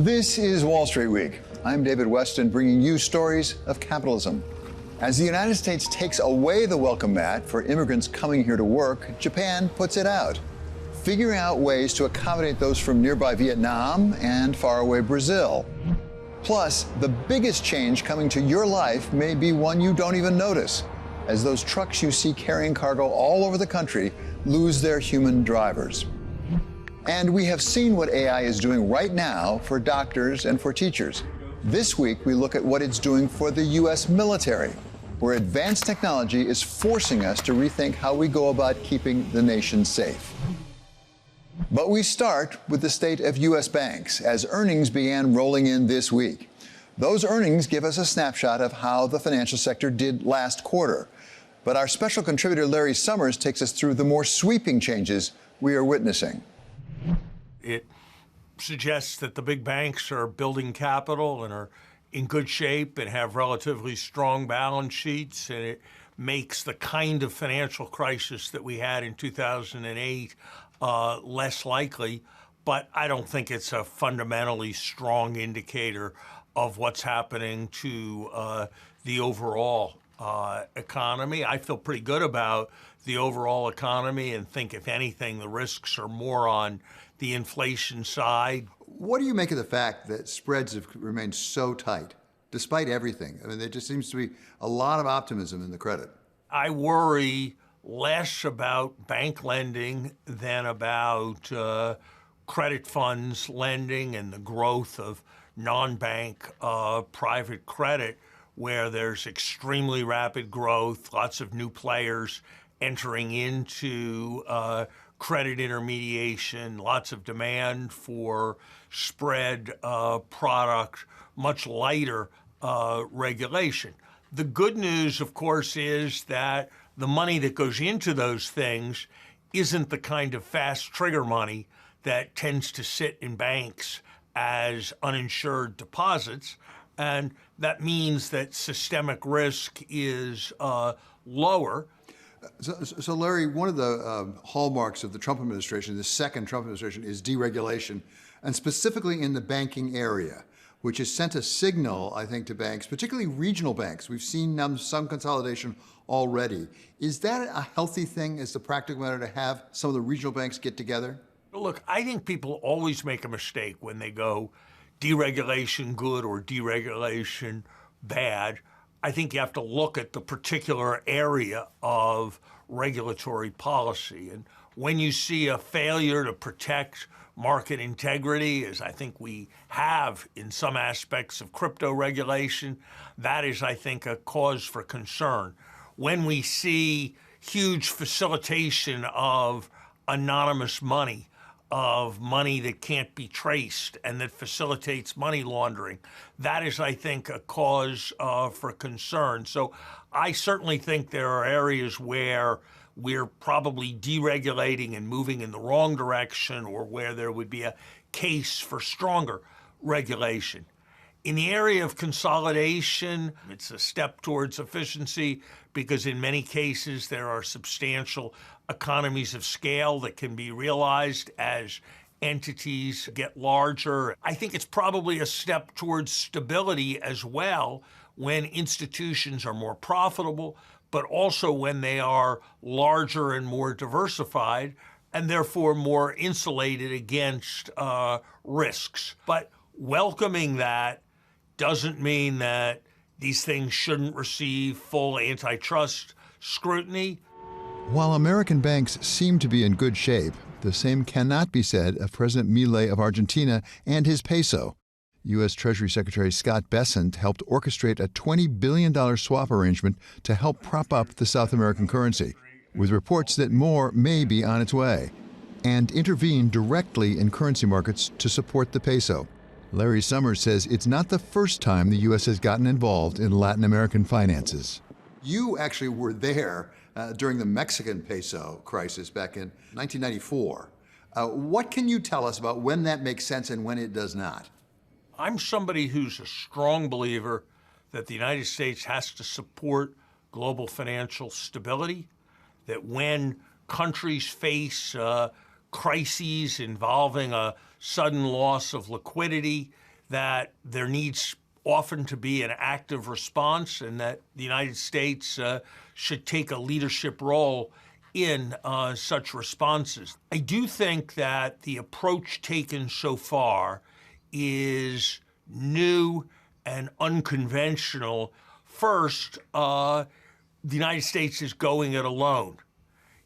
This is Wall Street Week. I'm David Weston, bringing you stories of capitalism. As the United States takes away the welcome mat for immigrants coming here to work, Japan puts it out, figuring out ways to accommodate those from nearby Vietnam and faraway Brazil. Plus, the biggest change coming to your life may be one you don't even notice, as those trucks you see carrying cargo all over the country lose their human drivers. And we have seen what AI is doing right now for doctors and for teachers. This week, we look at what it's doing for the U.S. military, where advanced technology is forcing us to rethink how we go about keeping the nation safe. But we start with the state of U.S. banks, as earnings began rolling in this week. Those earnings give us a snapshot of how the financial sector did last quarter. But our special contributor Larry Summers takes us through the more sweeping changes we are witnessing. It suggests that the big banks are building capital and are in good shape and have relatively strong balance sheets, and it makes the kind of financial crisis that we had in 2008 less likely. But I don't think it's a fundamentally strong indicator of what's happening to the overall economy. I feel pretty good about the overall economy and think, if anything, the risks are more on the inflation side. What do you make of the fact that spreads have remained so tight, despite everything? I mean, there just seems to be a lot of optimism in the credit. I worry less about bank lending than about credit funds lending and the growth of non-bank private credit, where there's extremely rapid growth, lots of new players entering into credit intermediation, lots of demand for spread product, much lighter regulation. The good news, of course, is that the money that goes into those things isn't the kind of fast trigger money that tends to sit in banks as uninsured deposits. And that means that systemic risk is lower. So, Larry, one of the hallmarks of the Trump administration, the second Trump administration, is deregulation, and specifically in the banking area, which has sent a signal, I think, to banks, particularly regional banks. We've seen some consolidation already. Is that a healthy thing, as the practical matter, to have some of the regional banks get together? Look, I think people always make a mistake when they go deregulation good or deregulation bad. I think you have to look at the particular area of regulatory policy. And when you see a failure to protect market integrity, as I think we have in some aspects of crypto regulation, that is, I think, a cause for concern. When we see huge facilitation of anonymous money, of money that can't be traced and that facilitates money laundering, that is, I think, a cause for concern. So I certainly think there are areas where we're probably deregulating and moving in the wrong direction, or where there would be a case for stronger regulation. In the area of consolidation, it's a step towards efficiency, because in many cases there are substantial economies of scale that can be realized as entities get larger. I think it's probably a step towards stability as well, when institutions are more profitable, but also when they are larger and more diversified, and therefore more insulated against risks. But welcoming that doesn't mean that these things shouldn't receive full antitrust scrutiny. While American banks seem to be in good shape, the same cannot be said of President Milei of Argentina and his peso. U.S. Treasury Secretary Scott Bessent helped orchestrate a $20 billion swap arrangement to help prop up the South American currency, with reports that more may be on its way, and intervene directly in currency markets to support the peso. Larry Summers says it's not the first time the U.S. has gotten involved in Latin American finances. You actually were there during the Mexican peso crisis back in 1994. What can you tell us about when that makes sense and when it does not? I'm somebody who's a strong believer that the United States has to support global financial stability, that when countries face crises involving a sudden loss of liquidity, that there needs often to be an active response and that the United States should take a leadership role in such responses. I do think that the approach taken so far is new and unconventional. First, the United States is going it alone.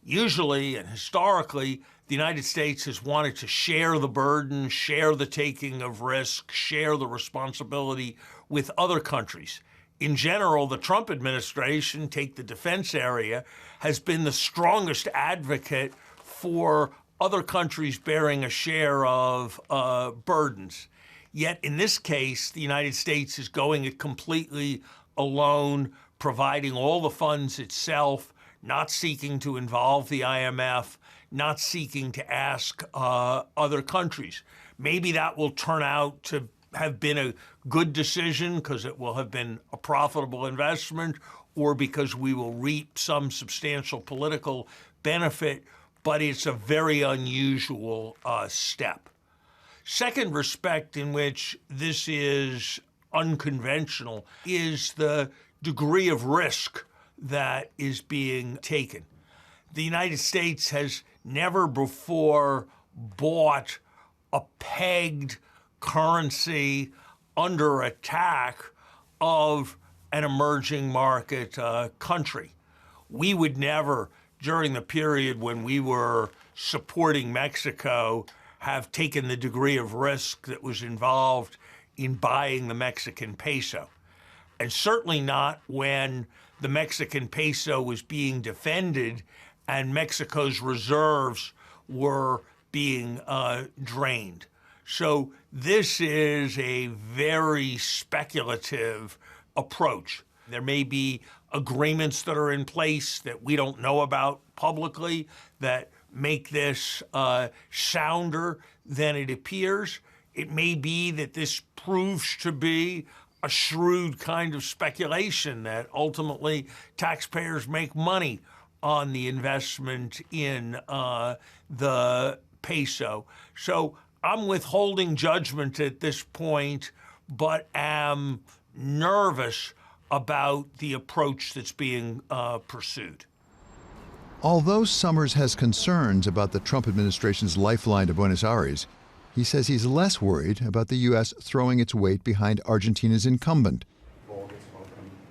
Usually and historically, the United States has wanted to share the burden, share the taking of risk, share the responsibility with other countries. In general, the Trump administration, take the defense area, has been the strongest advocate for other countries bearing a share of burdens. Yet in this case, the United States is going it completely alone, providing all the funds itself, not seeking to involve the IMF, not seeking to ask other countries. Maybe that will turn out to have been a good decision because it will have been a profitable investment or because we will reap some substantial political benefit, but it's a very unusual step. Second respect in which this is unconventional is the degree of risk that is being taken. The United States has never before bought a pegged currency under attack of an emerging market country. We would never, during the period when we were supporting Mexico, have taken the degree of risk that was involved in buying the Mexican peso. And certainly not when the Mexican peso was being defended and Mexico's reserves were being drained. So this is a very speculative approach. There may be agreements that are in place that we don't know about publicly that make this sounder than it appears. It may be that this proves to be a shrewd kind of speculation that ultimately taxpayers make money on the investment in the peso. So I'm withholding judgment at this point, but am nervous about the approach that's being pursued. Although Summers has concerns about the Trump administration's lifeline to Buenos Aires, he says he's less worried about the U.S. throwing its weight behind Argentina's incumbent.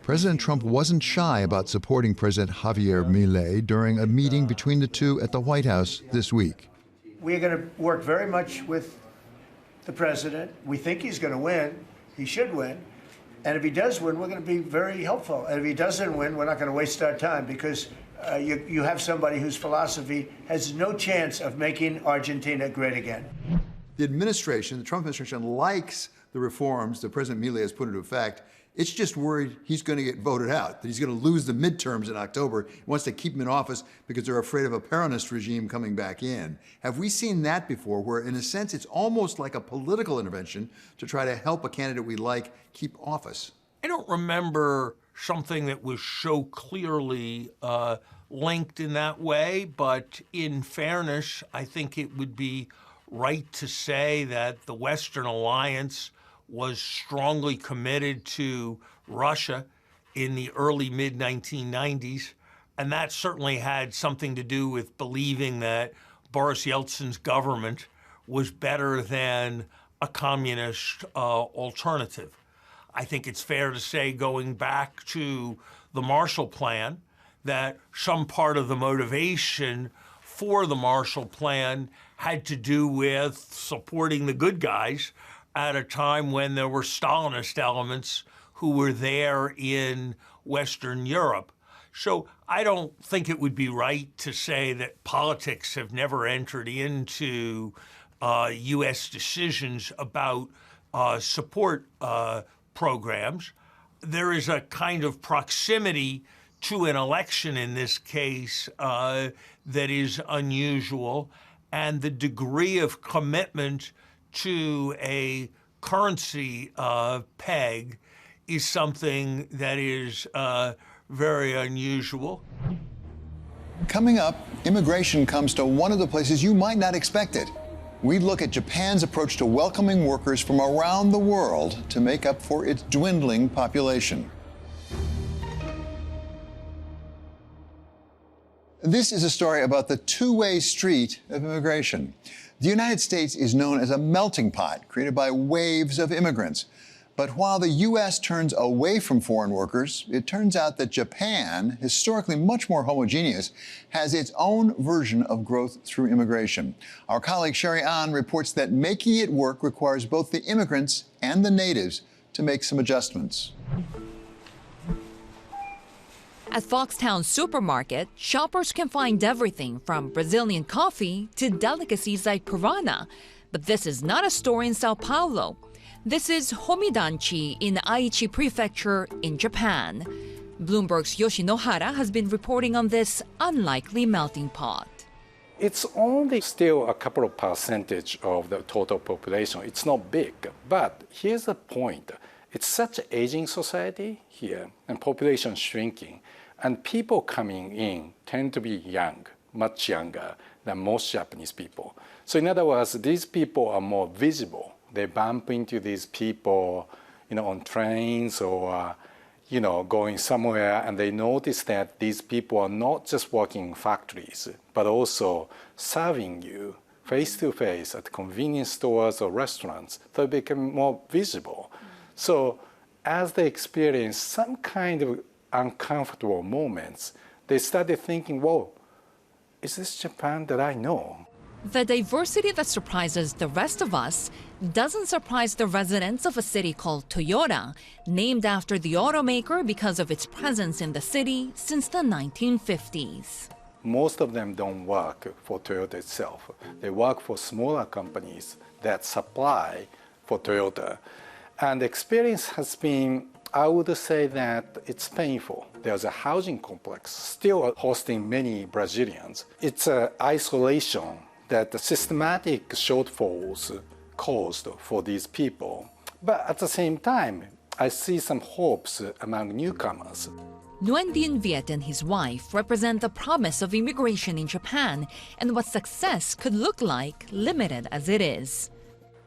President Trump wasn't shy about supporting President Javier Milei during a meeting between the two at the White House this week. We're going to work very much with the president. We think he's going to win. He should win. And if he does win, we're going to be very helpful. And if he doesn't win, we're not going to waste our time because you have somebody whose philosophy has no chance of making Argentina great again. The administration, the Trump administration, likes the reforms that President Milei has put into effect. It's just worried he's going to get voted out, that he's going to lose the midterms in October. He wants to keep him in office because they're afraid of a Peronist regime coming back in. Have we seen that before, where in a sense it's almost like a political intervention to try to help a candidate we like keep office? I don't remember something that was so clearly linked in that way, but in fairness, I think it would be right to say that the Western alliance was strongly committed to Russia in the early mid-1990s, and that certainly had something to do with believing that Boris Yeltsin's government was better than a communist alternative. I think it's fair to say, going back to the Marshall Plan, that some part of the motivation for the Marshall Plan had to do with supporting the good guys at a time when there were Stalinist elements who were there in Western Europe. So I don't think it would be right to say that politics have never entered into U.S. decisions about support programs. There is a kind of proximity to an election in this case that is unusual, and the degree of commitment to a currency peg is something that is very unusual. Coming up, immigration comes to one of the places you might not expect it. We look at Japan's approach to welcoming workers from around the world to make up for its dwindling population. This is a story about the two-way street of immigration. The United States is known as a melting pot created by waves of immigrants. But while the U.S. turns away from foreign workers, it turns out that Japan, historically much more homogeneous, has its own version of growth through immigration. Our colleague Sherry An reports that making it work requires both the immigrants and the natives to make some adjustments. At Foxtown Supermarket, shoppers can find everything from Brazilian coffee to delicacies like piranha. But this is not a store in Sao Paulo. This is Homidanchi in Aichi Prefecture in Japan. Bloomberg's Yoshinohara has been reporting on this unlikely melting pot. It's only still a couple of percentage of the total population. It's not big, but here's the point. It's such an aging society here and population shrinking, and people coming in tend to be young, much younger than most Japanese people. So in other words, these people are more visible. They bump into these people, on trains or, going somewhere, and they notice that these people are not just working in factories, but also serving you face to face at convenience stores or restaurants. They become more visible. So as they experience some kind of uncomfortable moments, they started thinking, whoa, is this Japan that I know? The diversity that surprises the rest of us doesn't surprise the residents of a city called Toyota, named after the automaker because of its presence in the city since the 1950s. Most of them don't work for Toyota itself. They work for smaller companies that supply for Toyota. And the experience has been, I would say that it's painful. There's a housing complex still hosting many Brazilians. It's an isolation that the systematic shortfalls caused for these people. But at the same time, I see some hopes among newcomers. Nguyen Dien Viet and his wife represent the promise of immigration in Japan and what success could look like, limited as it is.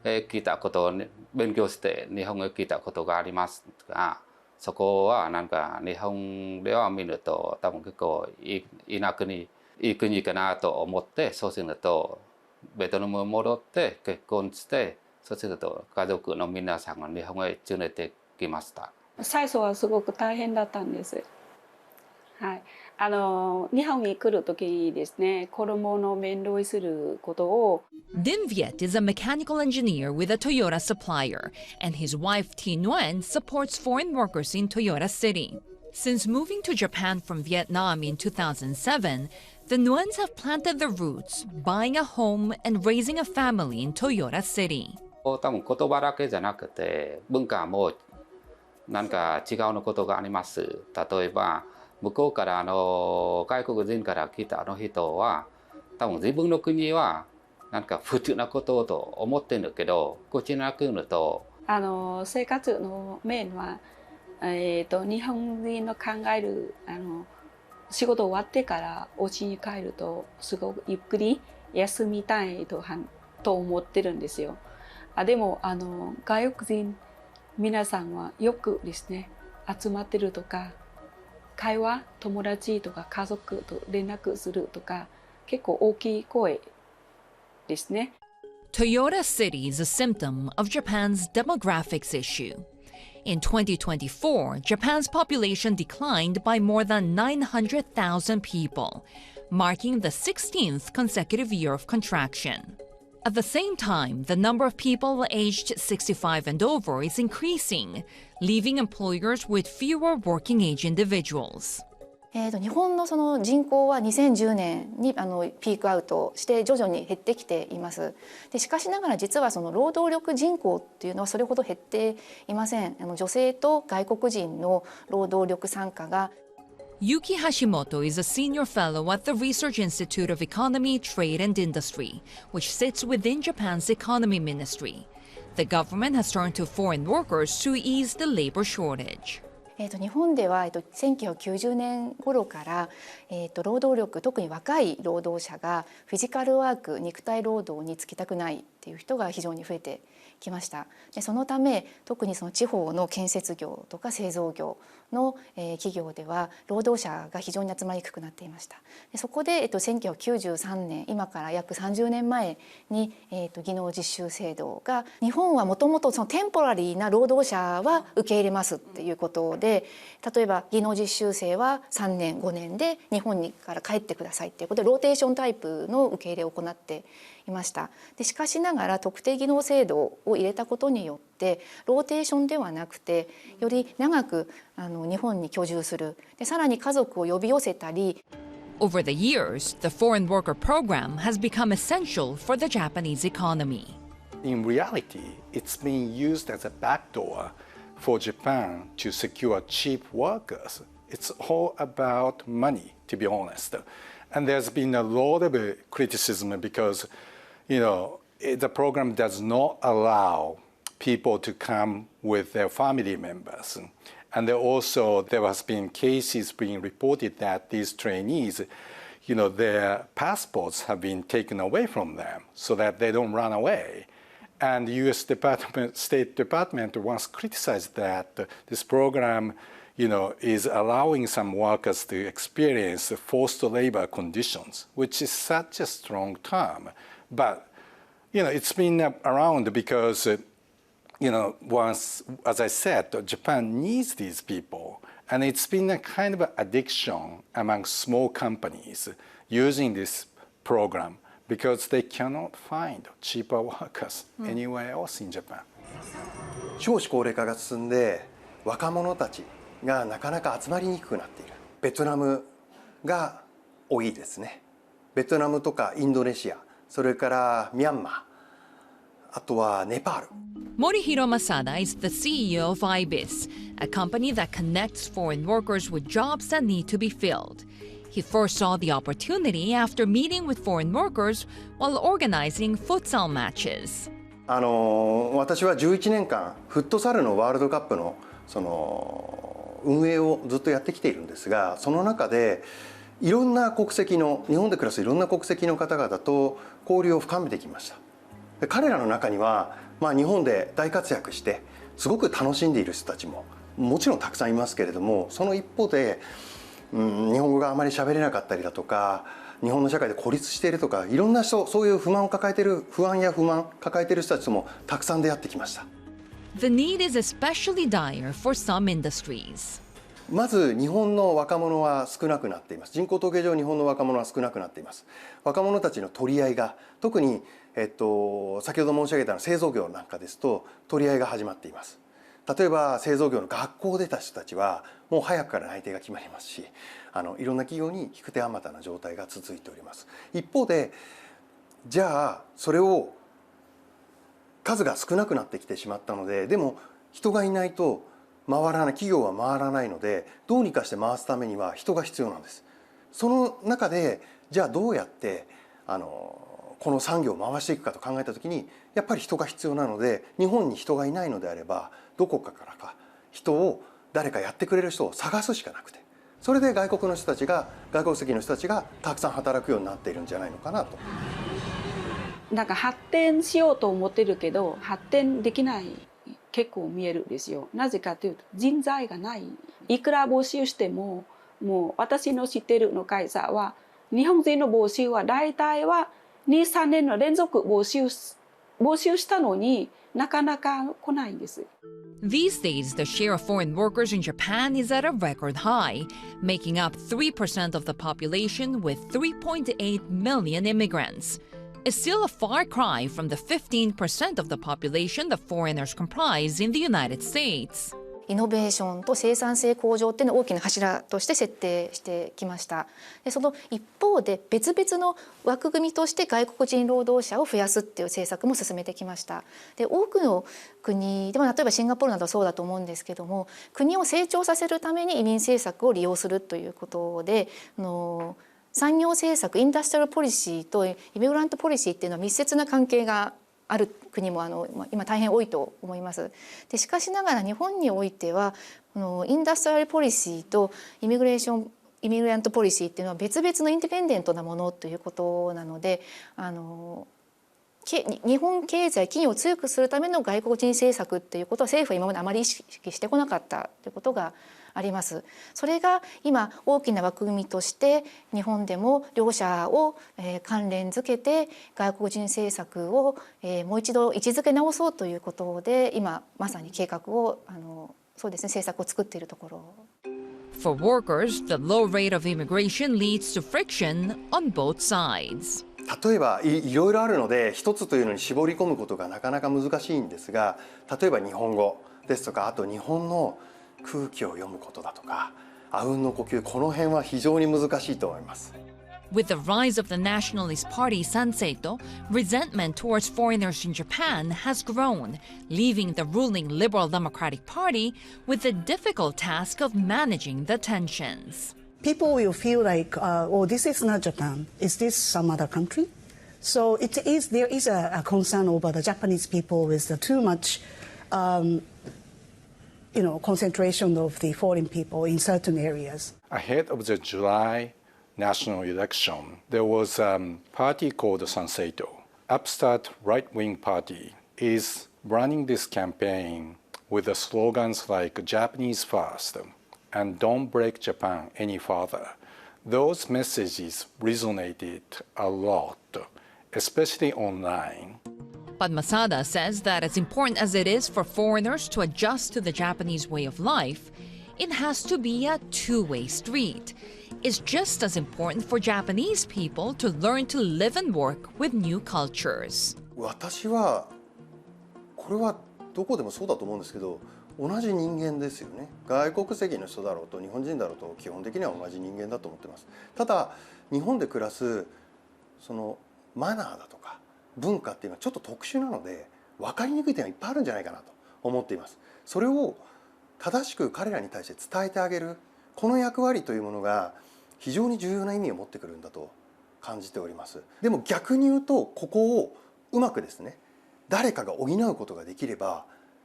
聞いたこと勉強して日本語聞いたことがありますが、そこはなんか日本では見ると多分結構いい国かなと思って、そうするとベトナムに戻って結婚して、そうすると家族の皆さんが日本へ連れてきました。最初はすごく大変だったんです。はい、日本に来るときですね、子供の面倒をすることを。Dinh Viet is a mechanical engineer with a Toyota supplier, and his wife Thi Nguyen supports foreign workers in Toyota City. Since moving to Japan from Vietnam in 2007, the Nguyen's have planted their roots, buying a home and raising a family in Toyota City. 多分言葉だけじゃなくて文化もなんか違うのことがあります。例えば向こうから外国人から来た人は多分自分の国はなんか普通なことと思ってるけど、こっちに来ると生活の面は、日本人の考える仕事終わってからお家に帰るとすごくゆっくり休みたいと思ってるんですよ。でも外国人皆さんはよくですね集まってるとか会話友達とか家族と連絡するとか結構大きい声ですね。Toyota City is a symptom of Japan's demographics issue. In 2024, Japan's population declined by more than 900,000 people, marking the 16th consecutive year of contraction. At the same time, the number of people aged 65 and over is increasing, leaving employers with fewer working-age individuals. 日本のその人口は2010年にピークアウトして徐々に減ってきています。でしかしながら実はその労働力人口っていうのはそれほど減っていません。女性と外国人の労働力参加が Yuki Hashimoto is a senior fellow at the Research Institute of Economy, Trade and Industry, which sits within Japan's economy ministry. The government has turned to foreign workers to ease the labor shortage. 日本では、1990年頃から、労働力、特に若い労働者がフィジカルワーク、肉体労働に就きたくないっていう人が非常に増えてきました。でそのため特にその地方の建設業とか製造業の企業では労働者が非常に集まりにくくなっていました。でそこで、1993年、今から約30年前に、技能実習制度が、日本はもともとそのテンポラリーな労働者は受け入れますっていうことで、例えば技能実習生は3年5年で日本にから帰ってくださいっていうことでローテーションタイプの受け入れを行っていました。でしかしながら特定技能制度を入れたことによってローテーションではなくてより長く日本に居住する、でさらに家族を呼び寄せたり。 Over the years, the foreign worker program has become essential for the Japanese economy. In reality, it's being used as a backdoor for Japan to secure cheap workers. It's all about money, to be honest. And there's been a lot of criticism because, the program does not allow people to come with their family members. And there has been cases being reported that these trainees, their passports have been taken away from them so that they don't run away. And the U.S. State Department once criticized that this program, is allowing some workers to experience forced labor conditions, which is such a strong term. But, it's been around because, once, as I said, Japan needs these people. And it's been a kind of addiction among small companies using this program, because they cannot find cheaper workers anywhere else in Japan. 少子高齢化が進んで若者たちがなかなか集まりにくくなっている。ベトナムが多いですね。ベトナムとかインドネシア、それからミャンマー、あとはネパール。Morihiro Masada is the CEO of IBIS, a company that connects foreign workers with jobs that need to be filled. He first saw the opportunity after meeting with foreign workers while organizing futsal matches. 私は11年間フットサルのワールドカップの運営をずっとやってきているんですが、その中でいろんな国籍の、日本で暮らすいろんな国籍の方々と交流を深めてきました。で彼らの中には、日本で大活躍してすごく楽しんでいる人たちももちろんたくさんいますけれども、その一方で日本語があまり喋れなかったりだとか、日本の社会で孤立しているとか、いろんな人、そういう不安や不満抱えている人たちともたくさん出会ってきました。The need is especially dire for some industries. まず日本の若者は少なくなっています。人口統計上日本の若者は少なくなっています。若者たちの取り合いが、特に、先ほど申し上げた製造業なんかですと取り合いが始まっています。例えば製造業の学校を出た人たちはもう早くから内定が決まりますし、いろんな企業に引く手あまたな状態が続いております。一方で、じゃあそれを数が少なくなってきてしまったので、でも人がいないと回らない、企業は回らないので、どうにかして回すためには人が必要なんです。その中でじゃあどうやってこの産業を回していくかと考えたときに、やっぱり人が必要なので、日本に人がいないのであればどこかからか誰かやってくれる人を探すしかなくて、それで外国籍の人たちがたくさん働くようになっているんじゃないのかなと。なんか発展しようと思ってるけど発展できない結構見えるんですよ。なぜかというと人材がない。いくら募集しても、もう私の知ってるの会社は日本人の募集は大体は2、3年の連続募集したのになかなか来ないんです。These days, the share of foreign workers in Japan is at a record high, making up 3% of the population with 3.8 million immigrants. It's still a far cry from the 15% of the population that foreigners comprise in the United States. イノベーションと生産性向上っていうのを大きな柱として設定してきました。でその一方で別々の枠組みとして外国人労働者を増やすっていう政策も進めてきました。で多くの国でも例えばシンガポールなどはそうだと思うんですけども、国を成長させるために移民政策を利用するということで産業政策、インダストリアルポリシーとイミグラントポリシーっていうのは密接な関係がある国も今大変多いと思います。でしかしながら日本においてはインダストリアルポリシーとイミグラントポリシーっていうのは別々のインディペンデントなものということなので日本経済企業を強くするための外国人政策っていうことは政府は今まであまり意識してこなかったということがあります。それが今大きな枠組みとして日本でも両者を関連づけて外国人政策をもう一度位置づけ直そうということで今まさに計画をそうですね政策を作っているところ。For workers, the low rate of immigration leads to friction on both sides. 例えばいろいろあるので一つというのに絞り込むことがなかなか難しいんですが、例えば日本語ですとか、あと日本の空気を読むことだとか、あうんの呼吸、この辺は非常に難しいと思います。With the rise of the nationalist party Sanseito, resentment towards foreigners in Japan has grown, leaving the ruling Liberal Democratic Party with the difficult task of managing the tensions. People will feel like, oh, this is not Japan. Is this some other country? So there is a concern over the Japanese people with the too much concentration of the foreign people in certain areas. Ahead of the July national election, there was a party called Sanseito. Upstart right-wing party is running this campaign with the slogans like Japanese first and don't break Japan any further. Those messages resonated a lot, especially online. But Masada says that as important as it is for foreigners to adjust to the Japanese way of life, it has to be a two-way street. It's just as important for Japanese people to learn to live and work with new cultures. 私はこれはどこでもそうだと思うんですけど、同じ人間ですよね。外国籍の人だろうと日本人だろうと基本的には同じ人間だと思ってます。ただ日本で暮らすそのマナーだとか文化っていうのはちょっと特殊なので分かりにくい点がいっぱいあるんじゃないかなと思っています。それを正しく彼らに対して伝えてあげる、この役割というものが非常に重要な意味を持ってくるんだと感じております。でも逆に言うとここをうまくですね、誰かが補うことができれば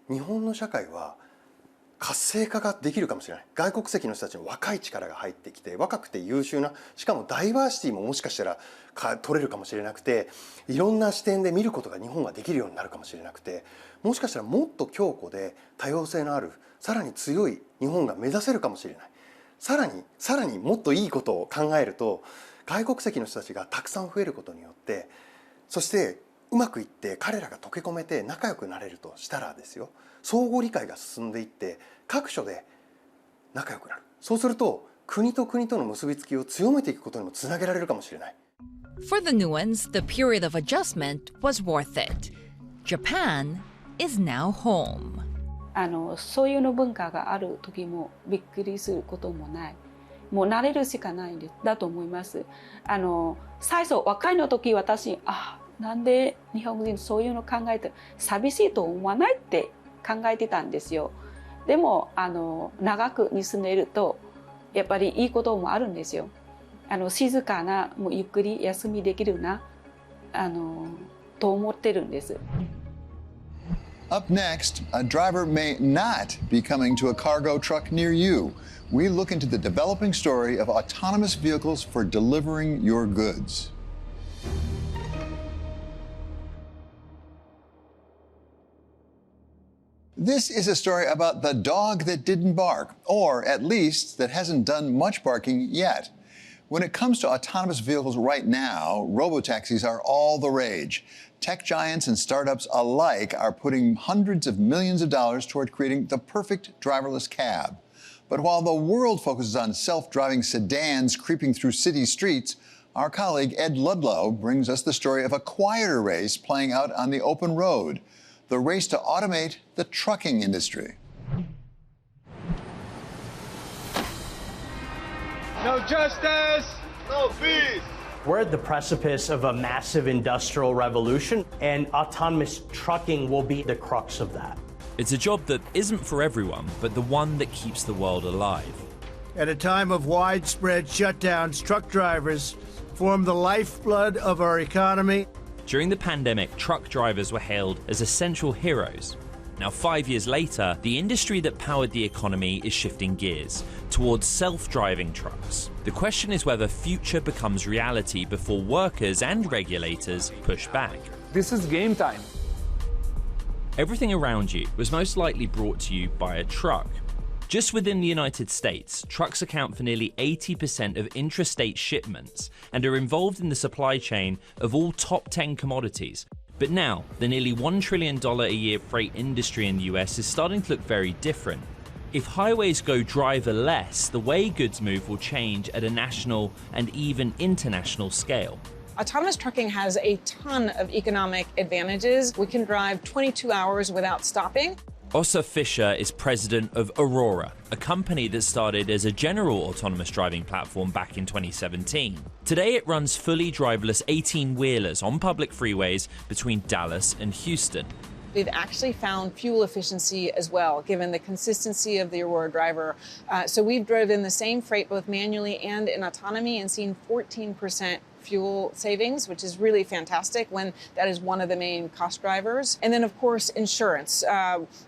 日本の社会は活性化ができるかもしれない。外国籍の人たちの若い力が入ってきて、若くて優秀な、しかもダイバーシティももしかしたら取れるかもしれなくて、いろんな視点で見ることが日本はできるようになるかもしれなくて、もしかしたらもっと強固で多様性のある、さらに強い日本が目指せるかもしれない。さらにもっといいことを考えると、外国籍の人たちがたくさん増えることによって、そしてうまくいって彼らが溶け込めて仲良くなれるとしたらですよ、相互理解が進んでいって各所で仲良くなる。そうすると国と国との結びつきを強めていくことにもつなげられるかもしれない。For the nuance, the period of adjustment was worth it. Japan is now home. そういうの文化がある時もびっくりすることもない。もう慣れるしかないんだと思います。最初若いの時私なんで日本人そういうの考えて寂しいと思わないって考えてたんですよ。でも長くに住んでいるとやっぱりいいこともあるんですよ。静かなもうゆっくり休みできるなと思ってるんです。Up next, a driver may not be coming to a cargo truck near you. We look into the developing story of autonomous vehicles for delivering your goods. This is a story about the dog that didn't bark, or at least that hasn't done much barking yet. When it comes to autonomous vehicles right now, robotaxis are all the rage. Tech giants and startups alike are putting hundreds of millions of dollars toward creating the perfect driverless cab. But while the world focuses on self-driving sedans creeping through city streets, our colleague Ed Ludlow brings us the story of a quieter race playing out on the open road, the race to automate the trucking industry. No justice, no peace. We're at the precipice of a massive industrial revolution, and autonomous trucking will be the crux of that. It's a job that isn't for everyone, but the one that keeps the world alive. At a time of widespread shutdowns, truck drivers form the lifeblood of our economy. During the pandemic, truck drivers were hailed as essential heroes. Now, 5 years later, the industry that powered the economy is shifting gears towards self-driving trucks. The question is whether future becomes reality before workers and regulators push back. This is game time. Everything around you was most likely brought to you by a truck. Just within the United States, trucks account for nearly 80% of intrastate shipments and are involved in the supply chain of all top 10 commodities. But now, the nearly $1 trillion a year freight industry in the US is starting to look very different. If highways go driverless, the way goods move will change at a national and even international scale. Autonomous trucking has a ton of economic advantages. We can drive 22 hours without stopping. Ossa Fisher is president of Aurora, a company that started as a general autonomous driving platform back in 2017. Today it runs fully driverless 18-wheelers on public freeways between Dallas and Houston. We've actually found fuel efficiency as well, given the consistency of the Aurora driver. So we've driven the same freight both manually and in autonomy and seen 14% fuel savings, which is really fantastic when that is one of the main cost drivers. And then, of course, insurance.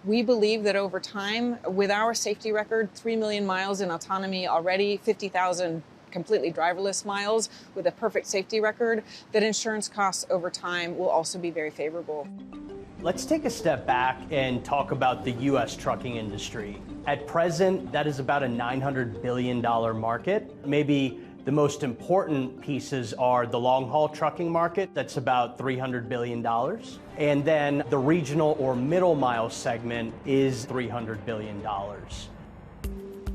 We believe that over time, with our safety record, 3 million miles in autonomy already, 50,000 completely driverless miles with a perfect safety record, that insurance costs over time will also be very favorable. Let's take a step back and talk about the U.S. trucking industry. At present, that is about a $900 billion market. Maybe the most important pieces are the long-haul trucking market, that's about $300 billion. And then the regional or middle mile segment is $300 billion.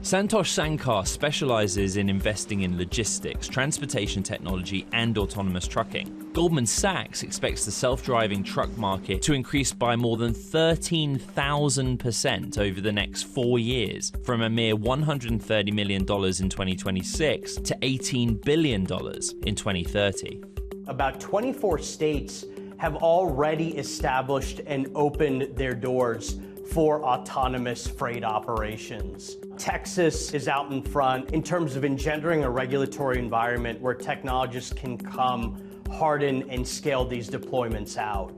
Santosh Sankar specializes in investing in logistics, transportation technology, and autonomous trucking. Goldman Sachs expects the self-driving truck market to increase by more than 13,000% over the next 4 years, from a mere $130 million in 2026 to $18 billion in 2030. About 24 states have already established and opened their doors for autonomous freight operations. Texas is out in front in terms of engendering a regulatory environment where technologists can come, harden, and scale these deployments out.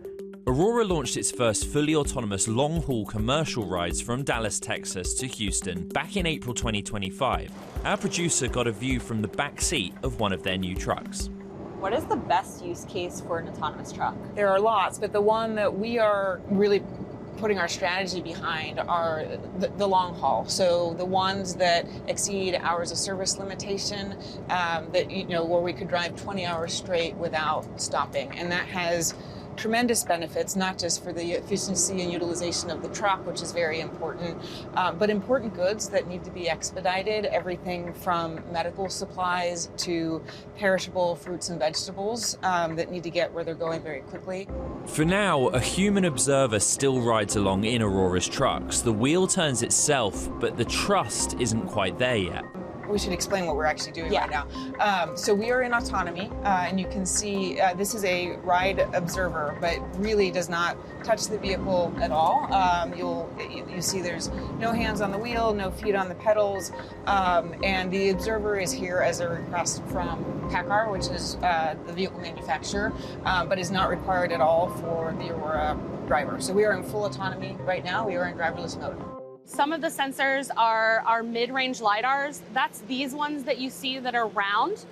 Aurora launched its first fully autonomous long-haul commercial rides from Dallas, Texas to Houston back in April 2025. Our producer got a view from the back seat of one of their new trucks. What is the best use case for an autonomous truck? There are lots, but the one that we are really putting our strategy behind are the long haul. So the ones that exceed hours of service limitation, where we could drive 20 hours straight without stopping. And that has tremendous benefits, not just for the efficiency and utilization of the truck, which is very important, but important goods that need to be expedited, everything from medical supplies to perishable fruits and vegetables that need to get where they're going very quickly. For now, a human observer still rides along in Aurora's trucks. The wheel turns itself, but the trust isn't quite there yet. We should explain what we're actually doing right now. So we are in autonomy, and you can see this is a ride observer, but really does not touch the vehicle at all. You see there's no hands on the wheel, no feet on the pedals, and the observer is here as a request from PACCAR, which is the vehicle manufacturer, but is not required at all for the Aurora driver. So we are in full autonomy right now. We are in driverless mode. Some of the sensors are our mid-range LiDARs. That's these ones that you see that are round.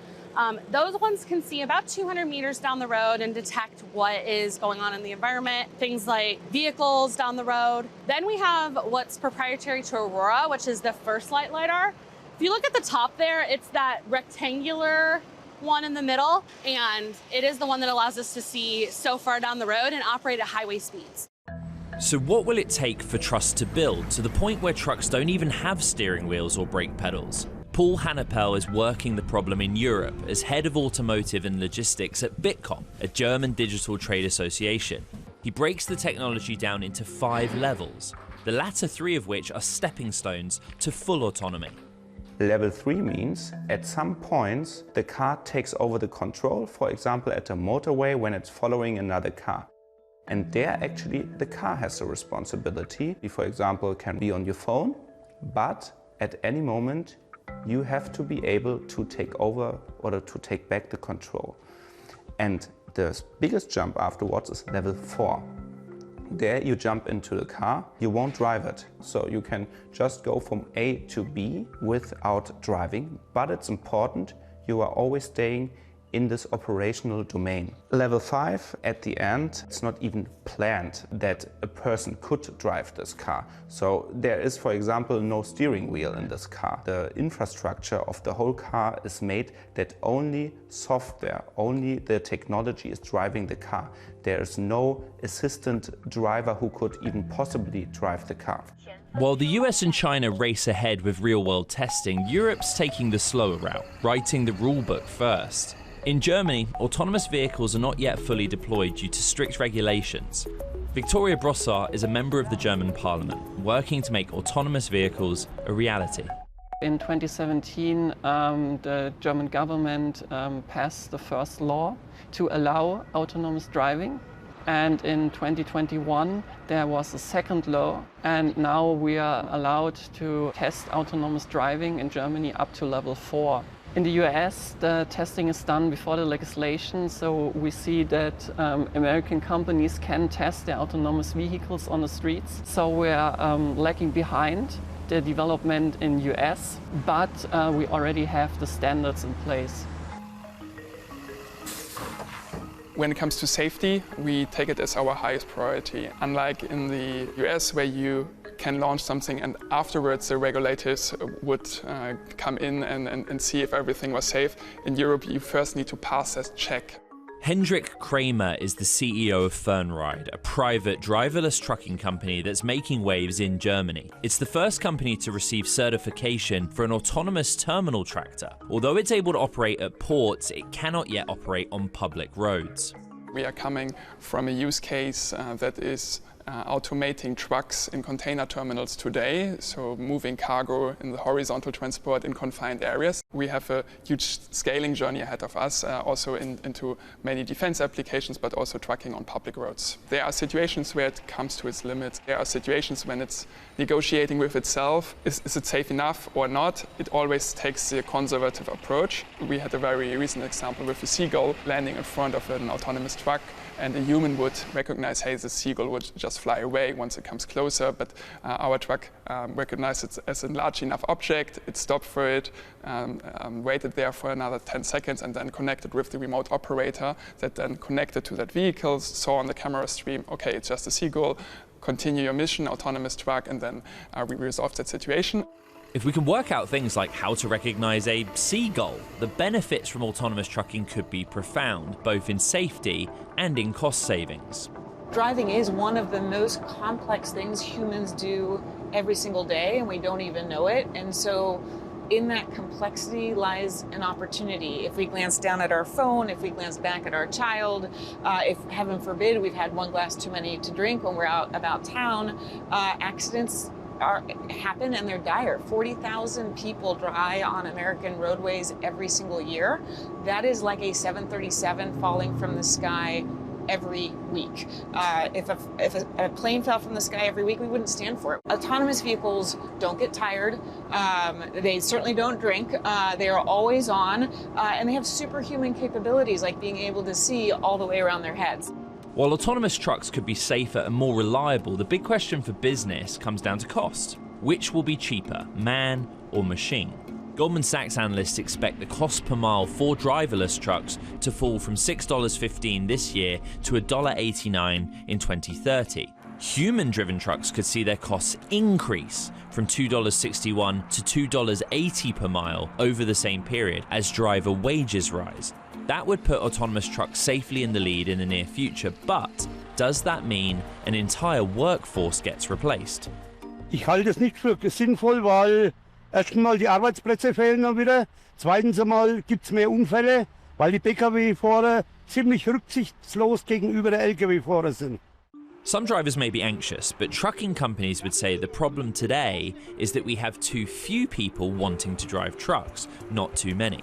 Those ones can see about 200 meters down the road and detect what is going on in the environment, things like vehicles down the road. Then we have what's proprietary to Aurora, which is the First Light LiDAR. If you look at the top there, it's that rectangular one in the middle, and it is the one that allows us to see so far down the road and operate at highway speeds. So what will it take for trust to build to the point where trucks don't even have steering wheels or brake pedals? Paul Hannepel is working the problem in Europe as head of automotive and logistics at Bitkom, a German digital trade association. He breaks the technology down into 5 levels, the latter 3 of which are stepping stones to full autonomy. Level 3 means at some points the car takes over the control, for example at a motorway when it's following another car. And there actually the car has the responsibility. You, for example, can be on your phone, but at any moment you have to be able to take over or to take back the control. And The biggest jump afterwards is level 4. There you jump into the car, you won't drive it. So you can just go from A to B without driving, but it's important you are always staying in this operational domain. Level 5, at the end, it's not even planned that a person could drive this car. So there is, for example, no steering wheel in this car. The infrastructure of the whole car is made that only software, only the technology is driving the car. There is no assistant driver who could even possibly drive the car. While the US and China race ahead with real-world testing, Europe's taking the slower route, writing the rulebook first. In Germany, autonomous vehicles are not yet fully deployed due to strict regulations. Victoria Brossard is a member of the German parliament, working to make autonomous vehicles a reality. In 2017, the German government passed the first law to allow autonomous driving. And in 2021, there was a second law, and now we are allowed to test autonomous driving in Germany up to level 4. In the US, the testing is done before the legislation, so we see that American companies can test their autonomous vehicles on the streets. So we're lagging behind the development in US, but we already have the standards in place. When it comes to safety, we take it as our highest priority. Unlike in the US, where you can launch something and afterwards the regulators would come in and see if everything was safe, in Europe you first need to pass that check. Hendrik Kramer is the CEO of Fernride, a private driverless trucking company that's making waves in Germany. It's the first company to receive certification for an autonomous terminal tractor. Although it's able to operate at ports, it cannot yet operate on public roads. We are coming from a use case that is automating trucks in container terminals today, so moving cargo in the horizontal transport in confined areas. We have a huge scaling journey ahead of us, also into many defense applications, but also trucking on public roads. There are situations where it comes to its limits. There are situations when it's negotiating with itself. Is it safe enough or not? It always takes the conservative approach. We had a very recent example with a seagull landing in front of an autonomous truck, and a human would recognize, hey, the seagull would just fly away once it comes closer, but our truck recognized it as a large enough object. It stopped for it, waited there for another 10 seconds, and then connected with the remote operator that then connected to that vehicle, saw on the camera stream, okay, it's just a seagull, continue your mission, autonomous truck, and then we resolved that situation. If we can work out things like how to recognize a seagull, the benefits from autonomous trucking could be profound, both in safety and in cost savings. Driving is one of the most complex things humans do every single day, and we don't even know it. And so in that complexity lies an opportunity. If we glance down at our phone, if we glance back at our child, if, heaven forbid, we've had one glass too many to drink when we're out about town, accidents happen and they're dire. 40,000 people die on American roadways every single year. That is like a 737 falling from the sky every week. If a plane fell from the sky every week, we wouldn't stand for it. Autonomous vehicles don't get tired. They certainly don't drink. They are always on, and they have superhuman capabilities, like being able to see all the way around their heads. While autonomous trucks could be safer and more reliable, the big question for business comes down to cost. Which will be cheaper, man or machine? Goldman Sachs analysts expect the cost per mile for driverless trucks to fall from $6.15 this year to $1.89 in 2030. Human-driven trucks could see their costs increase from $2.61 to $2.80 per mile over the same period as driver wages rise. That would put autonomous trucks safely in the lead in the near future, but does that mean an entire workforce gets replaced? Ich halte es nicht für sinnvoll, weil erstens mal die Arbeitsplätze fehlen dann wieder. Zweitens einmal gibt es mehr Unfälle, weil die Pkw-Fahrer ziemlich rücksichtslos gegenüber der Lkw-Fahrer sind. Some drivers may be anxious, but trucking companies would say the problem today is that we have too few people wanting to drive trucks, not too many.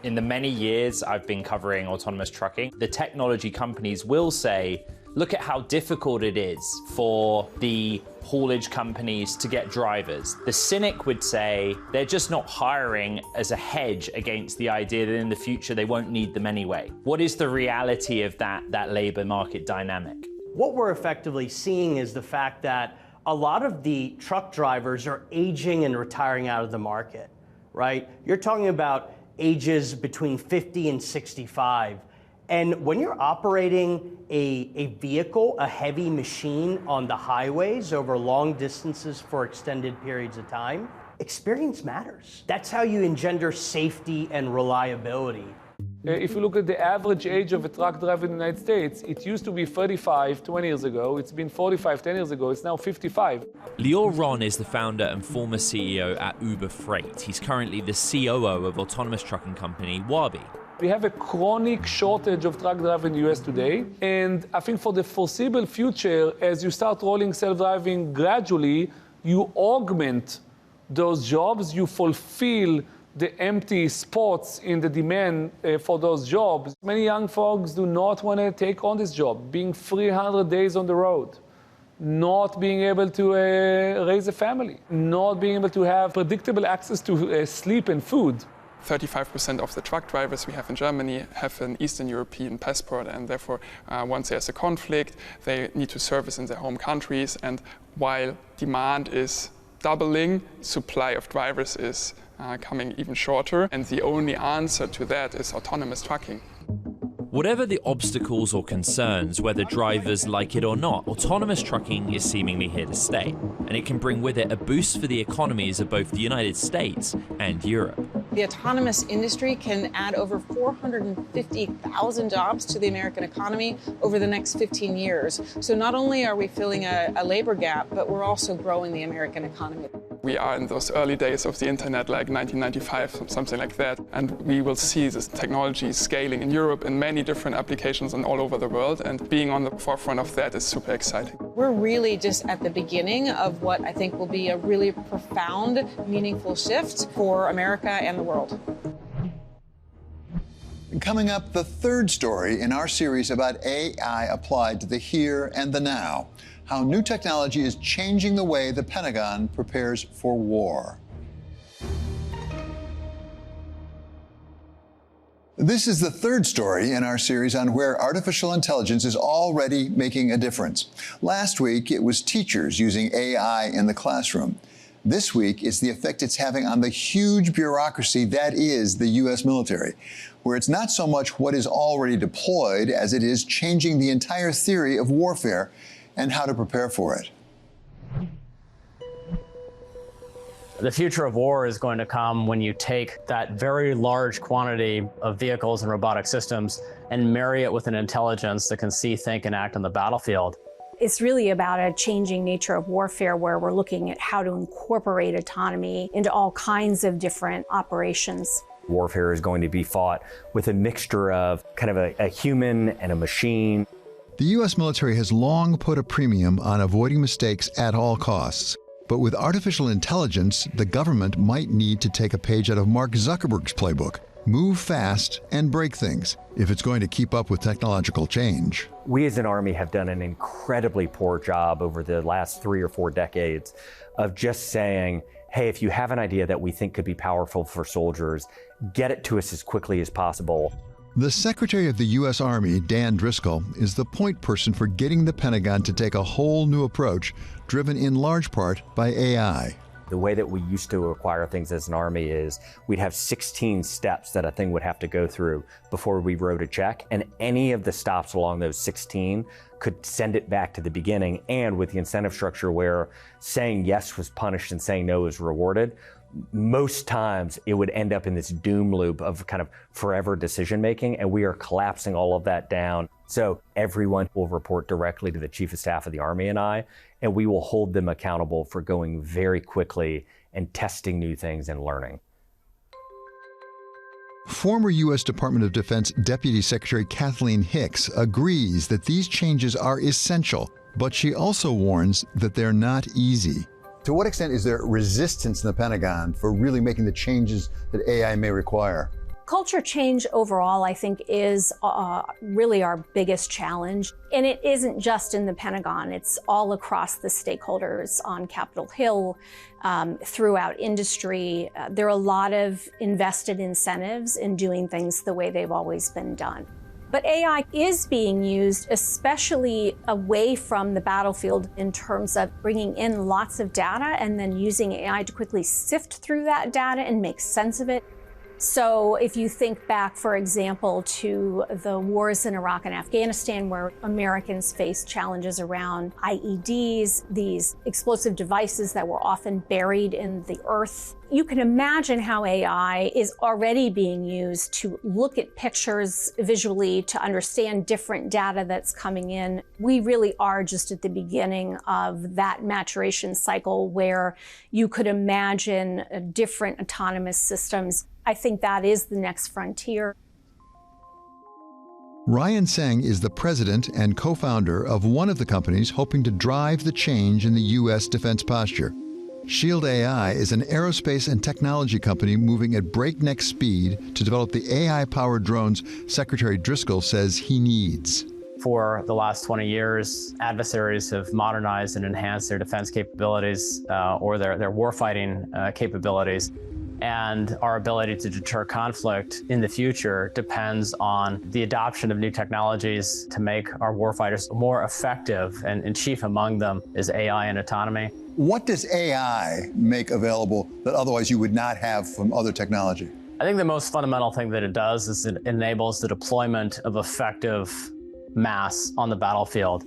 In the many years I've been covering autonomous trucking, the technology companies will say, Look at how difficult it is for the haulage companies to get drivers. The cynic would say they're just not hiring as a hedge against the idea that in the future they won't need them anyway. What is the reality of that labor market dynamic? What we're effectively seeing is the fact that a lot of the truck drivers are aging and retiring out of the market, right? You're talking about ages between 50 and 65. And when you're operating a vehicle, a heavy machine on the highways over long distances for extended periods of time, experience matters. That's how you engender safety and reliability. If you look at the average age of a truck driver in the United States, it used to be 35 20 years ago. It's been 45 10 years ago. It's now 55. Lior Ron is the founder and former CEO at Uber Freight. He's currently the COO of autonomous trucking company Waabi. We have a chronic shortage of truck drivers in the US today. And I think for the foreseeable future, as you start rolling self-driving gradually, you augment those jobs, you fulfill the empty spots in the demand for those jobs. Many young folks do not want to take on this job, being 300 days on the road, not being able to raise a family, not being able to have predictable access to sleep and food. 35% of the truck drivers we have in Germany have an Eastern European passport, and therefore once there's a conflict, they need to service in their home countries. And while demand is doubling, supply of drivers is coming even shorter, and the only answer to that is autonomous trucking. Whatever the obstacles or concerns, whether drivers like it or not, autonomous trucking is seemingly here to stay, and it can bring with it a boost for the economies of both the United States and Europe. The autonomous industry can add over 450,000 jobs to the American economy over the next 15 years. So not only are we filling a labor gap, but we're also growing the American economy. We are in those early days of the internet, like 1995, something like that. And we will see this technology scaling in Europe in many different applications and all over the world. And being on the forefront of that is super exciting. We're really just at the beginning of what I think will be a really profound, meaningful shift for America and the world. Coming up, the third story in our series about AI applied to the here and the now. How new technology is changing the way the Pentagon prepares for war. This is the third story in our series on where artificial intelligence is already making a difference. Last week, it was teachers using AI in the classroom. This week is the effect it's having on the huge bureaucracy that is the U.S. military, where it's not so much what is already deployed as it is changing the entire theory of warfare and how to prepare for it. The future of war is going to come when you take that very large quantity of vehicles and robotic systems and marry it with an intelligence that can see, think, and act on the battlefield. It's really about a changing nature of warfare where we're looking at how to incorporate autonomy into all kinds of different operations. Warfare is going to be fought with a mixture of kind of a human and a machine. The U.S. military has long put a premium on avoiding mistakes at all costs. But with artificial intelligence, the government might need to take a page out of Mark Zuckerberg's playbook. Move fast and break things if it's going to keep up with technological change. We as an Army have done an incredibly poor job over the last 3 or 4 decades of just saying, hey, if you have an idea that we think could be powerful for soldiers, get it to us as quickly as possible. The Secretary of the U.S. Army, Dan Driscoll, is the point person for getting the Pentagon to take a whole new approach, driven in large part by AI. The way that we used to acquire things as an Army is we'd have 16 steps that a thing would have to go through before we wrote a check, and any of the stops along those 16 could send it back to the beginning. And with the incentive structure where saying yes was punished and saying no was rewarded, most times it would end up in this doom loop of kind of forever decision making, and we are collapsing all of that down. So everyone will report directly to the Chief of Staff of the Army and we will hold them accountable for going very quickly and testing new things and learning. Former U.S. Department of Defense Deputy Secretary Kathleen Hicks agrees that these changes are essential, but she also warns that they're not easy. To what extent is there resistance in the Pentagon for really making the changes that AI may require? Culture change overall, I think, is really our biggest challenge. And it isn't just in the Pentagon, it's all across the stakeholders on Capitol Hill, throughout industry. There are a lot of invested incentives in doing things the way they've always been done. But AI is being used, especially away from the battlefield, in terms of bringing in lots of data and then using AI to quickly sift through that data and make sense of it. So if you think back, for example, to the wars in Iraq and Afghanistan, where Americans faced challenges around IEDs, these explosive devices that were often buried in the earth, you can imagine how AI is already being used to look at pictures visually, to understand different data that's coming in. We really are just at the beginning of that maturation cycle where you could imagine different autonomous systems. I think that is the next frontier. Ryan Seng is the president and co-founder of one of the companies hoping to drive the change in the U.S. defense posture. Shield AI is an aerospace and technology company moving at breakneck speed to develop the AI-powered drones Secretary Driscoll says he needs. For the last 20 years, adversaries have modernized and enhanced their defense capabilities or their warfighting capabilities. And our ability to deter conflict in the future depends on the adoption of new technologies to make our warfighters more effective, and chief among them is AI and autonomy. What does AI make available that otherwise you would not have from other technology? I think the most fundamental thing that it does is it enables the deployment of effective mass on the battlefield.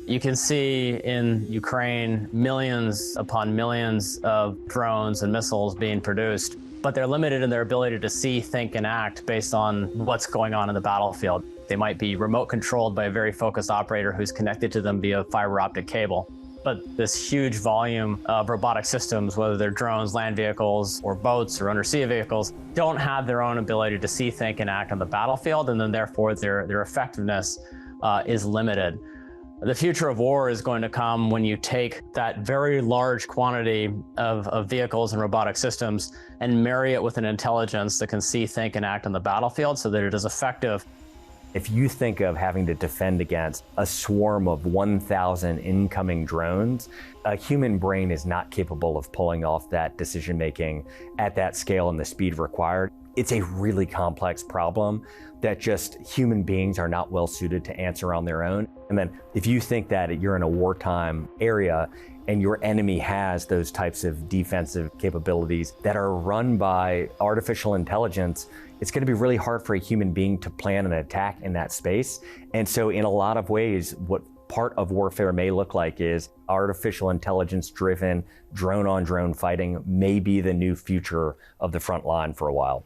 You can see in Ukraine millions upon millions of drones and missiles being produced, but they're limited in their ability to see, think, and act based on what's going on in the battlefield. They might be remote controlled by a very focused operator who's connected to them via fiber optic cable. But this huge volume of robotic systems, whether they're drones, land vehicles, or boats, or undersea vehicles, don't have their own ability to see, think, and act on the battlefield, and then therefore their effectiveness is limited. The future of war is going to come when you take that very large quantity of vehicles and robotic systems and marry it with an intelligence that can see, think, and act on the battlefield so that it is effective. If you think of having to defend against a swarm of 1,000 incoming drones, a human brain is not capable of pulling off that decision-making at that scale and the speed required. It's a really complex problem that just human beings are not well suited to answer on their own. And then if you think that you're in a wartime area and your enemy has those types of defensive capabilities that are run by artificial intelligence, it's going to be really hard for a human being to plan an attack in that space. And so in a lot of ways, what part of warfare may look like is artificial intelligence-driven drone-on-drone fighting may be the new future of the front line for a while.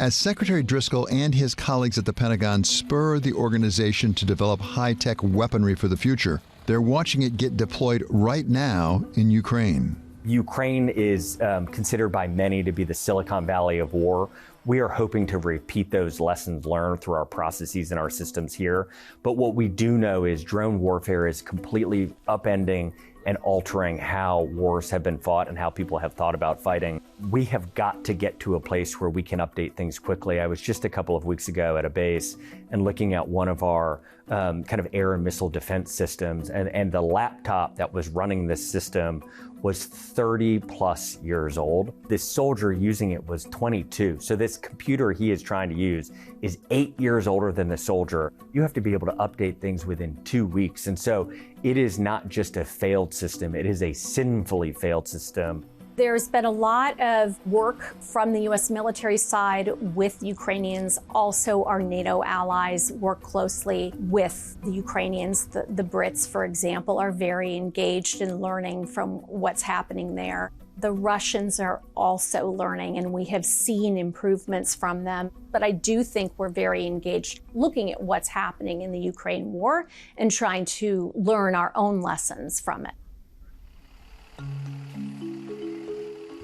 As Secretary Driscoll and his colleagues at the Pentagon spur the organization to develop high-tech weaponry for the future, they're watching it get deployed right now in Ukraine. Ukraine is considered by many to be the Silicon Valley of war. We are hoping to repeat those lessons learned through our processes and our systems here. But what we do know is drone warfare is completely upending and altering how wars have been fought and how people have thought about fighting. We have got to get to a place where we can update things quickly. I was just a couple of weeks ago at a base and looking at one of our kind of air and missile defense systems, and the laptop that was running this system was 30 plus years old. This soldier using it was 22. So this computer he is trying to use is 8 years older than the soldier. You have to be able to update things within 2 weeks. And so it is not just a failed system, it is a sinfully failed system. There's been a lot of work from the U.S. military side with Ukrainians. Also, our NATO allies work closely with the Ukrainians. The Brits, for example, are very engaged in learning from what's happening there. The Russians are also learning, and we have seen improvements from them. But I do think we're very engaged looking at what's happening in the Ukraine war and trying to learn our own lessons from it.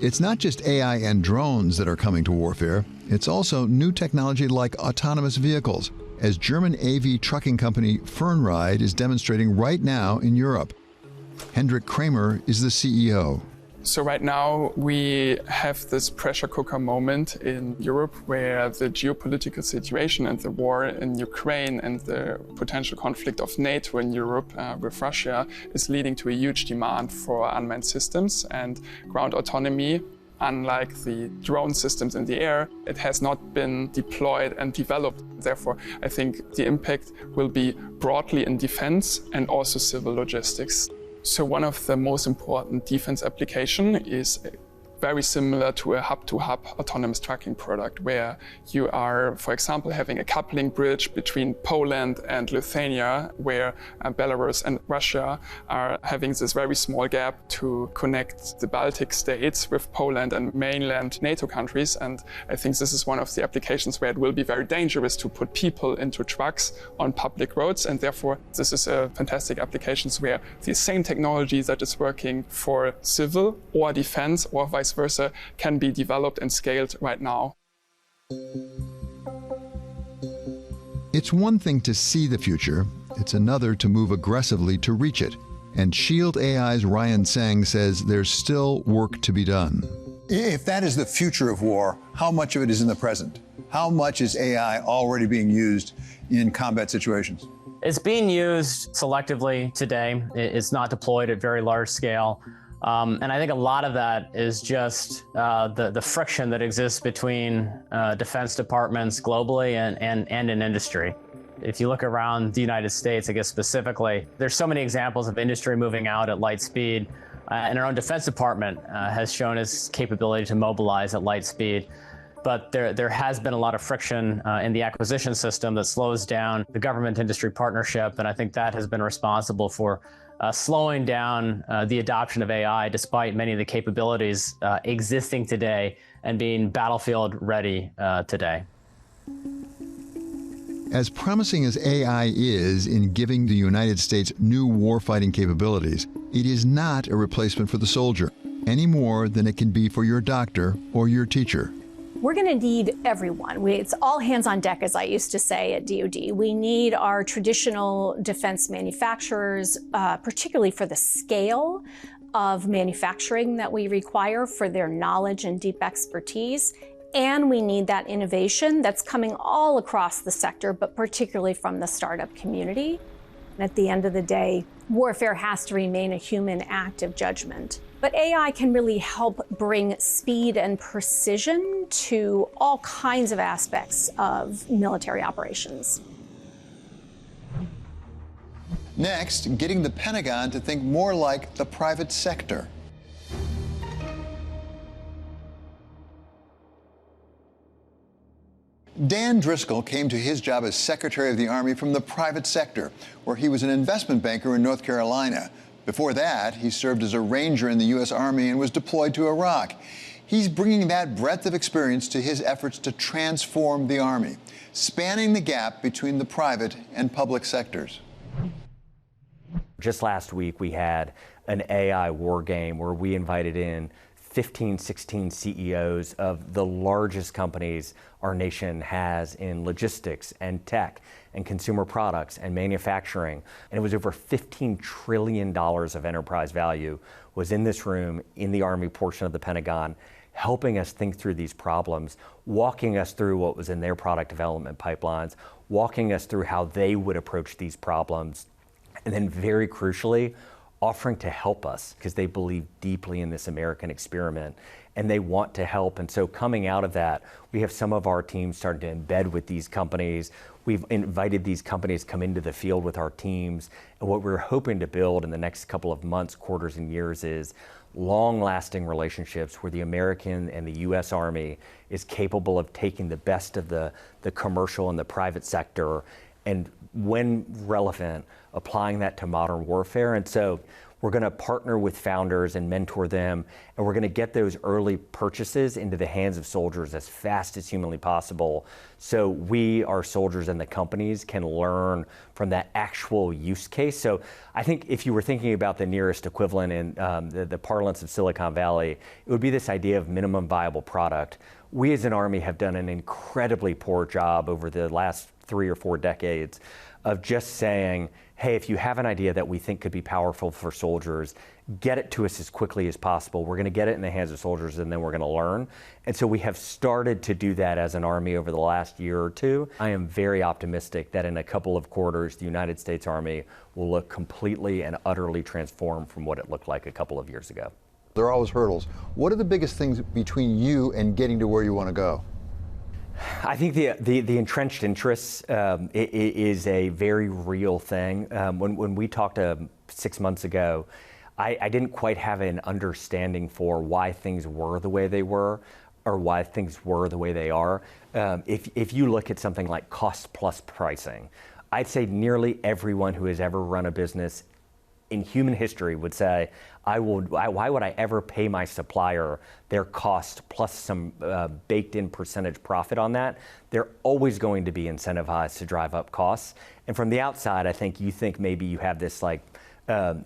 It's not just AI and drones that are coming to warfare. It's also new technology like autonomous vehicles, as German AV trucking company Fernride is demonstrating right now in Europe. Hendrik Kramer is the CEO. So right now we have this pressure cooker moment in Europe where the geopolitical situation and the war in Ukraine and the potential conflict of NATO in Europe with Russia is leading to a huge demand for unmanned systems and ground autonomy. Unlike the drone systems in the air, it has not been deployed and developed. Therefore, I think the impact will be broadly in defense and also civil logistics. So one of the most important defense application is very similar to a hub-to-hub autonomous trucking product, where you are, for example, having a coupling bridge between Poland and Lithuania, where Belarus and Russia are having this very small gap to connect the Baltic states with Poland and mainland NATO countries. And I think this is one of the applications where it will be very dangerous to put people into trucks on public roads. And therefore, this is a fantastic application where the same technology that is working for civil or defense or vice versa can be developed and scaled right now. It's one thing to see the future, it's another to move aggressively to reach it. And Shield AI's Ryan Sang says there's still work to be done. If that is the future of war, how much of it is in the present? How much is AI already being used in combat situations? It's being used selectively today. It's not deployed at very large scale. And I think a lot of that is just the friction that exists between defense departments globally and in industry. If you look around the United States, I guess specifically, there's so many examples of industry moving out at light speed. And our own Defense Department has shown its capability to mobilize at light speed. But there has been a lot of friction in the acquisition system that slows down the government-industry partnership, and I think that has been responsible for slowing down the adoption of AI, despite many of the capabilities existing today and being battlefield ready today. As promising as AI is in giving the United States new warfighting capabilities, it is not a replacement for the soldier, any more than it can be for your doctor or your teacher. We're going to need everyone. It's all hands on deck, as I used to say at DoD. We need our traditional defense manufacturers, particularly for the scale of manufacturing that we require, for their knowledge and deep expertise. And we need that innovation that's coming all across the sector, but particularly from the startup community. And at the end of the day, warfare has to remain a human act of judgment. But AI can really help bring speed and precision to all kinds of aspects of military operations. Next, getting the Pentagon to think more like the private sector. Dan Driscoll came to his job as Secretary of the Army from the private sector, where he was an investment banker in North Carolina. Before that, he served as a ranger in the U.S. Army and was deployed to Iraq. He's bringing that breadth of experience to his efforts to transform the Army, spanning the gap between the private and public sectors. Just last week, we had an AI war game where we invited in 15, 16 CEOs of the largest companies our nation has in logistics and tech and consumer products and manufacturing. And it was over $15 trillion of enterprise value was in this room in the Army portion of the Pentagon, helping us think through these problems, walking us through what was in their product development pipelines, walking us through how they would approach these problems, and then very crucially, offering to help us because they believe deeply in this American experiment and they want to help. And so coming out of that, we have some of our teams starting to embed with these companies. We've invited these companies to come into the field with our teams. And what we're hoping to build in the next couple of months, quarters, and years is long-lasting relationships where the American and the U.S. Army is capable of taking the best of the commercial and the private sector and, when relevant, applying that to modern warfare. And so we're going to partner with founders and mentor them, and we're going to get those early purchases into the hands of soldiers as fast as humanly possible so we, our soldiers, and the companies can learn from that actual use case. So I think if you were thinking about the nearest equivalent in the parlance of Silicon Valley, it would be this idea of minimum viable product. We as an Army have done an incredibly poor job over the last 3 or 4 decades of just saying, hey, if you have an idea that we think could be powerful for soldiers, get it to us as quickly as possible. We're going to get it in the hands of soldiers, and then we're going to learn. And so we have started to do that as an Army over the last year or two. I am very optimistic that in a couple of quarters, the United States Army will look completely and utterly transformed from what it looked like a couple of years ago. There are always hurdles. What are the biggest things between you and getting to where you want to go? I think the entrenched interests is a very real thing. When we talked 6 months ago, I didn't quite have an understanding for why things were the way they were or why things were the way they are. If you look at something like cost plus pricing, I'd say nearly everyone who has ever run a business in human history would say, why would I ever pay my supplier their cost plus some baked in percentage profit on that? They're always going to be incentivized to drive up costs. And from the outside, I think you think maybe you have this like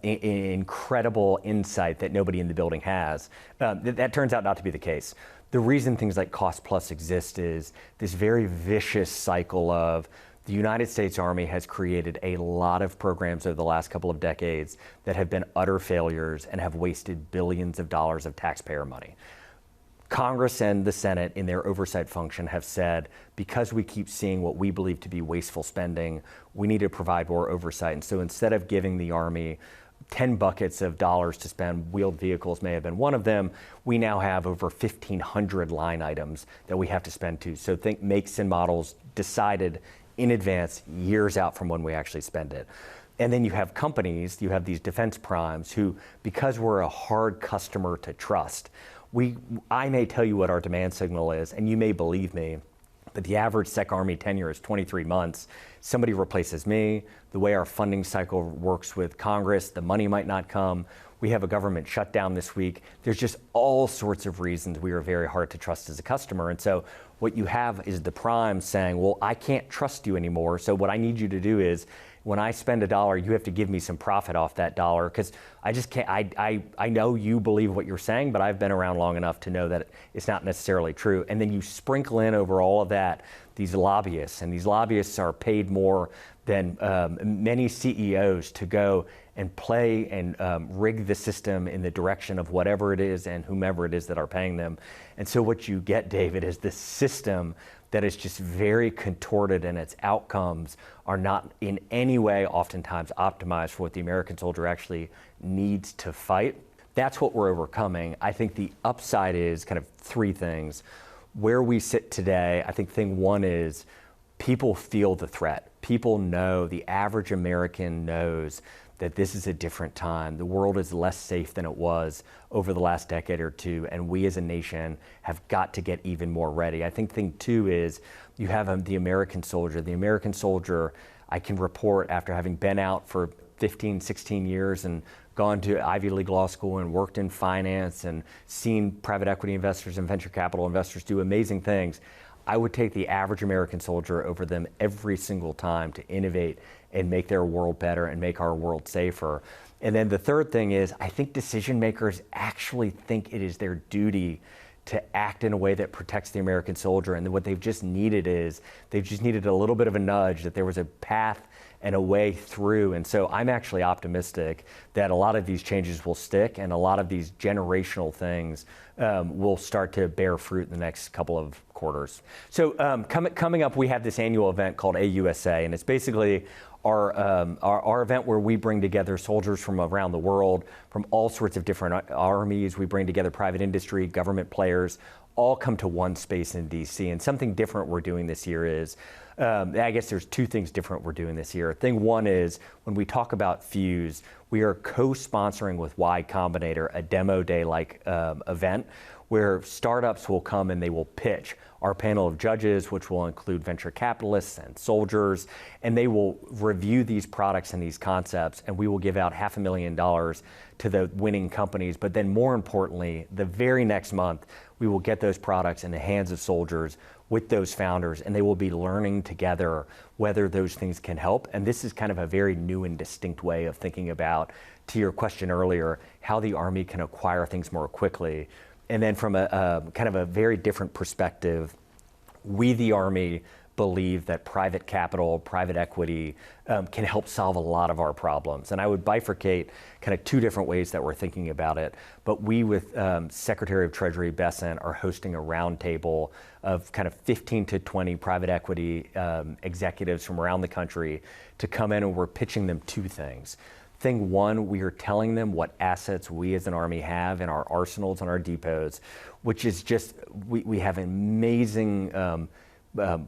incredible insight that nobody in the building has. That turns out not to be the case. The reason things like cost plus exist is this very vicious cycle of the United States Army has created a lot of programs over the last couple of decades that have been utter failures and have wasted billions of dollars of taxpayer money. Congress and the Senate in their oversight function have said, because we keep seeing what we believe to be wasteful spending, we need to provide more oversight. And so instead of giving the Army 10 buckets of dollars to spend, wheeled vehicles may have been one of them, we now have over 1,500 line items that we have to spend to. So think makes and models decided in advance, years out from when we actually spend it. And then you have companies, you have these defense primes who, because we're a hard customer to trust, I may tell you what our demand signal is, and you may believe me, but the average Sec Army tenure is 23 months. Somebody replaces me, the way our funding cycle works with Congress, the money might not come. We have a government shutdown this week. There's just all sorts of reasons we are very hard to trust as a customer. And so what you have is the prime saying, well, I can't trust you anymore. So what I need you to do is when I spend $1, you have to give me some profit off that dollar, because I just can't, I know you believe what you're saying, but I've been around long enough to know that it's not necessarily true. And then you sprinkle in over all of that these lobbyists, and these lobbyists are paid more than many CEOs to go and play and rig the system in the direction of whatever it is and whomever it is that are paying them. And so what you get, David, is this system that is just very contorted, and its outcomes are not in any way oftentimes optimized for what the American soldier actually needs to fight. That's what we're overcoming. I think the upside is kind of three things. Where we sit today, I think thing one is people feel the threat. People know, the average American knows that this is a different time. The world is less safe than it was over the last decade or two, and we as a nation have got to get even more ready. I think thing two is you have the American soldier. The American soldier, I can report after having been out for 15, 16 years and gone to Ivy League law school and worked in finance and seen private equity investors and venture capital investors do amazing things. I would take the average American soldier over them every single time to innovate and make their world better and make our world safer. And then the third thing is, I think decision makers actually think it is their duty to act in a way that protects the American soldier. And what they've just needed is, they've just needed a little bit of a nudge, that there was a path and a way through. And so I'm actually optimistic that a lot of these changes will stick, and a lot of these generational things will start to bear fruit in the next couple of quarters. So coming up, we have this annual event called AUSA, and it's basically our event where we bring together soldiers from around the world, from all sorts of different armies. We bring together private industry, government players, all come to one space in DC. And something different we're doing this year is, I guess there's two things different we're doing this year. Thing one is, when we talk about Fuse, we are co-sponsoring with Y Combinator a demo day-like event where startups will come and they will pitch our panel of judges, which will include venture capitalists and soldiers, and they will review these products and these concepts, and we will give out $500,000 to the winning companies. But then more importantly, the very next month, we will get those products in the hands of soldiers with those founders, and they will be learning together whether those things can help. And this is kind of a very new and distinct way of thinking about, to your question earlier, how the Army can acquire things more quickly. And then from a kind of a very different perspective, we, the Army, believe that private capital, private equity can help solve a lot of our problems. And I would bifurcate kind of two different ways that we're thinking about it. But we, with Secretary of Treasury Besant, are hosting a roundtable of kind of 15 to 20 private equity executives from around the country to come in, and we're pitching them two things. Thing one, we are telling them what assets we as an Army have in our arsenals and our depots, which is just, we have amazing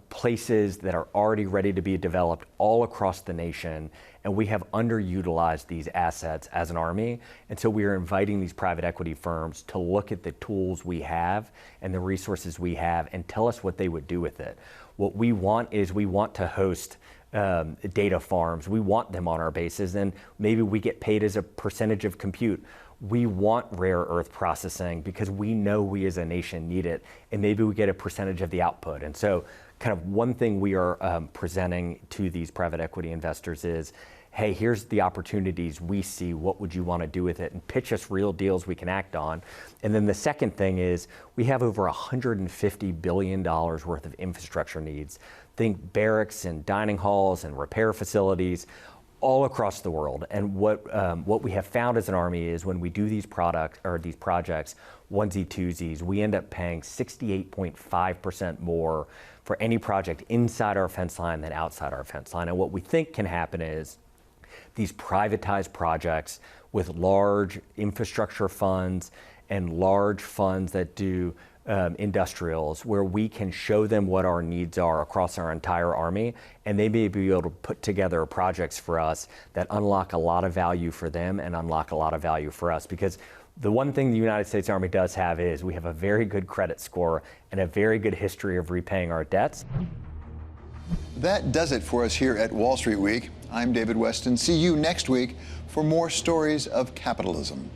places that are already ready to be developed all across the nation, and we have underutilized these assets as an Army. And so we are inviting these private equity firms to look at the tools we have and the resources we have and tell us what they would do with it. What we want is, we want to host data farms. We want them on our bases, and maybe we get paid as a percentage of compute. We want rare earth processing because we know we as a nation need it, and maybe we get a percentage of the output. And so kind of one thing we are presenting to these private equity investors is, hey, here's the opportunities we see, what would you want to do with it, and pitch us real deals we can act on. And then the second thing is, we have over $150 billion worth of infrastructure needs. Think barracks and dining halls and repair facilities all across the world. And what we have found as an Army is, when we do these projects, onesie twosies, we end up paying 68.5% more for any project inside our fence line than outside our fence line. And what we think can happen is, these privatized projects with large infrastructure funds and large funds that do industrials, where we can show them what our needs are across our entire Army, and they may be able to put together projects for us that unlock a lot of value for them and unlock a lot of value for us. Because the one thing the United States Army does have is, we have a very good credit score and a very good history of repaying our debts. That does it for us here at Wall Street Week. I'm David Weston. See you next week for more stories of capitalism.